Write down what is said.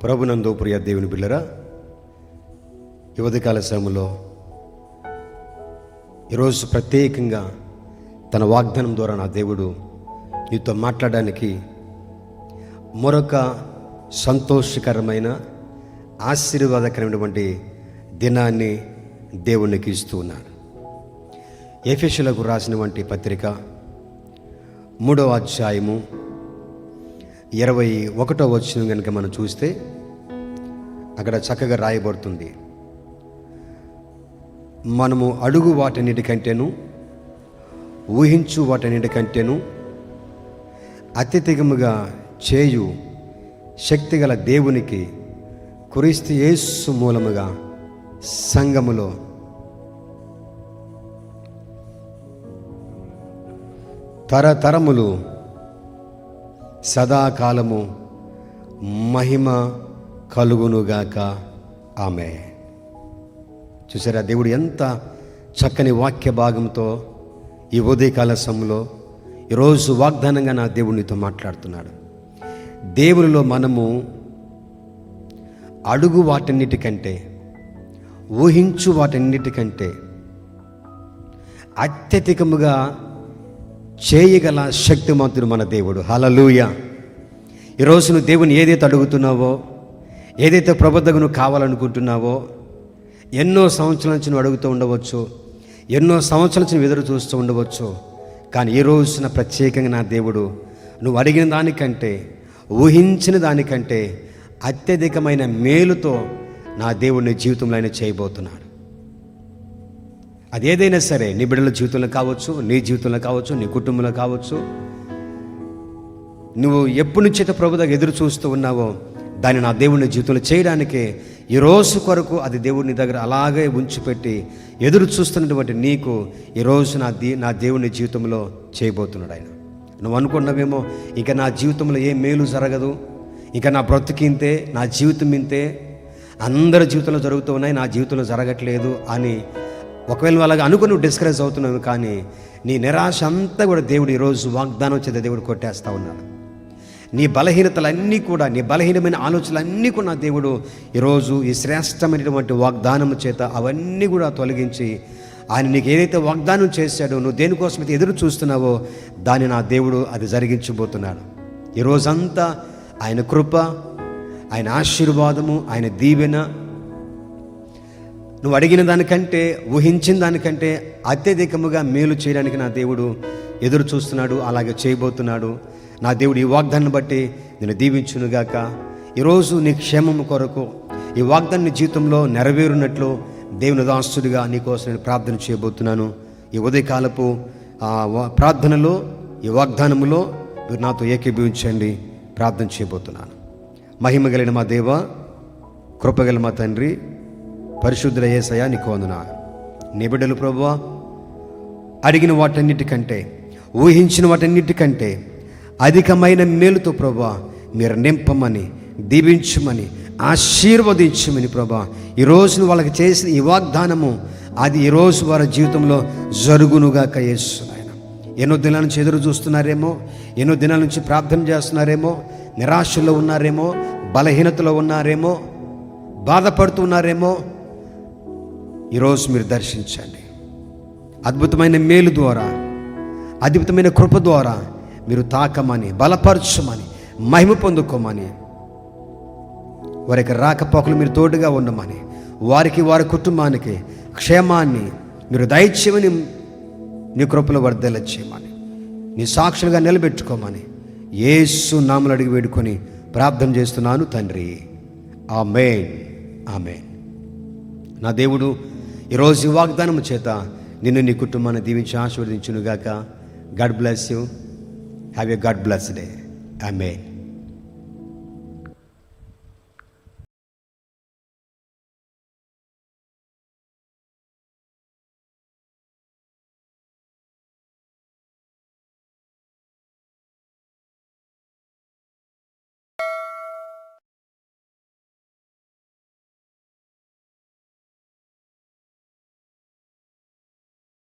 ప్రభునందు ప్రియ దేవుని బిడ్డలారా, ఈ ఉదయకాల సమయంలో ఈరోజు ప్రత్యేకంగా తన వాగ్దానం ద్వారా నా దేవుడు నీతో మాట్లాడడానికి మరొక సంతోషకరమైన ఆశీర్వాదకరమైనటువంటి దినాన్ని దేవునికి ఇస్తూ ఉన్నాడు. ఎఫెసీయులకు రాసినటువంటి పత్రిక 3వ అధ్యాయము 21వ వచనం కనుక మనం చూస్తే అక్కడ చక్కగా రాయబడుతుంది, మనము అడుగు వాటన్నిటికంటేను ఊహించు వాటన్నిటికంటేను అత్యధికముగా చేయు శక్తిగల దేవునికి క్రీస్తు యేసు మూలముగా సంఘములో తరతరములు సదాకాలము మహిమ కలుగునుగాక. ఆమె. చూసారా, దేవుడు ఎంత చక్కని వాక్య భాగంతో ఈ ఉదయకాల సమయంలో ఈరోజు వాగ్దానంగా నా దేవునితో మాట్లాడుతున్నాడు. దేవునిలో మనము అడుగు వాటన్నిటికంటే ఊహించు వాటన్నిటికంటే అత్యధికముగా చేయగల శక్తిమంతుడు మన దేవుడు. హల్లెలూయా. ఈరోజు నువ్వు దేవుని ఏదైతే అడుగుతున్నావో, ఏదైతే ప్రబుద్ధంగా నువ్వు కావాలనుకుంటున్నావో, ఎన్నో సంవత్సరాల నుంచి నువ్వు అడుగుతూ ఉండవచ్చు, ఎన్నో సంవత్సరాల నుంచి ఎదురు చూస్తూ ఉండవచ్చు. కానీ ఈ రోజున ప్రత్యేకంగా నా దేవుడు నువ్వు అడిగిన దానికంటే ఊహించిన దానికంటే అత్యధికమైన మేలుతో నా దేవుడు నీ జీవితంలో ఆయన చేయబోతున్నాడు. అది ఏదైనా సరే, నీ బిడ్డల జీవితంలో కావచ్చు, నీ జీవితంలో కావచ్చు, నీ కుటుంబంలో కావచ్చు, నువ్వు ఎప్పటి నుంచి అయితే ప్రభు దగ్గర ఎదురు చూస్తూ ఉన్నావో దాన్ని నా దేవుడిని జీవితంలో చేయడానికే ఈ రోజు కొరకు అది దేవుడిని దగ్గర అలాగే ఉంచిపెట్టి ఎదురు చూస్తున్నటువంటి నీకు ఈరోజు నా దేవుని జీవితంలో చేయబోతున్నాడు ఆయన. నువ్వు అనుకున్నావేమో, ఇంకా నా జీవితంలో ఏ మేలు జరగదు, ఇంకా నా బ్రతుకింతే, నా జీవితం ఇంతే, అందరి జీవితంలో జరుగుతూ ఉన్నాయి, నా జీవితంలో జరగట్లేదు అని ఒకవేళ అలాగా అనుకుని నువ్వు డిస్కరేజ్ అవుతున్నావు. కానీ నీ నిరాశ అంతా కూడా దేవుడు ఈరోజు వాగ్దానం చేత దేవుడు కొట్టేస్తూ ఉన్నాడు. నీ బలహీనతలన్నీ కూడా, నీ బలహీనమైన ఆలోచనలన్నీ కూడా నా దేవుడు ఈరోజు ఈ శ్రేష్టమైనటువంటి వాగ్దానం చేత అవన్నీ కూడా తొలగించి ఆయన నీకు ఏదైతే వాగ్దానం చేశాడో, నువ్వు దేనికోసమైతే ఎదురు చూస్తున్నావో దాన్ని నా దేవుడు అది జరిగించబోతున్నాడు. ఈరోజంతా ఆయన కృప, ఆయన ఆశీర్వాదము, ఆయన దీవెన నువ్వు అడిగిన దానికంటే ఊహించిన దానికంటే అత్యధికముగా మేలు చేయడానికి నా దేవుడు ఎదురు చూస్తున్నాడు, అలాగే చేయబోతున్నాడు. నా దేవుడు ఈ వాగ్దాన్ని బట్టి నేను దీవించునుగాక. ఈరోజు నీ క్షేమము కొరకు ఈ వాగ్దాన్ని జీవితంలో నెరవేరునట్లు దేవుని దాసుడిగా నీకోసం నేను ప్రార్థన చేయబోతున్నాను. ఈ ఉదయకాలపు ప్రార్థనలో, ఈ వాగ్దానములో మీరు నాతో ఏకీభవించండి. ప్రార్థన చేయబోతున్నాను. మహిమ కలిగిన మా దేవ, కృపగల మా తండ్రి, పరిశుద్ధుల యేసయ్యా నీకు వందనాలు. నీ బిడ్డలు ప్రభువా అడిగిన వాటన్నిటికంటే ఊహించిన వాటన్నిటికంటే అధికమైన మేలుతో ప్రభువా మీరు నింపమని, దీవించమని, ఆశీర్వదించమని ప్రభువా ఈరోజు వాళ్ళకి చేసిన ఈ వాగ్దానము అది ఈరోజు వారి జీవితంలో జరుగునుగాక యేసు నాయన. ఎన్నో దినాల నుంచి ఎదురు చూస్తున్నారేమో, ఎన్నో దినాల నుంచి ప్రార్థన చేస్తున్నారేమో, నిరాశలో ఉన్నారేమో, బలహీనతలో ఉన్నారేమో, బాధపడుతున్నారేమో, ఈరోజు మీరు దర్శించండి. అద్భుతమైన మేలు ద్వారా, అద్భుతమైన కృప ద్వారా మీరు తాకమని, బలపరచమని, మహిమ పొందుకోమని, వారికి రాకపోకలు మీరు తోడుగా ఉండమని, వారికి వారి కుటుంబానికి క్షేమాన్ని మీరు దయచేయమని, నీ కృపలో వర్ధల చేయమని, నీ సాక్షులుగా నిలబెట్టుకోమని యేసు నామములో అడిగి వేడుకొని ప్రార్థన చేస్తున్నాను తండ్రి. ఆమేన్, ఆమేన్. నా దేవుడు ఈరోజు ఈ వాగ్దానం చేత నిన్ను, నీ కుటుంబాన్ని దీవించి ఆశీర్వదించునుగాక. God bless you. Have a God blessed day. Amen.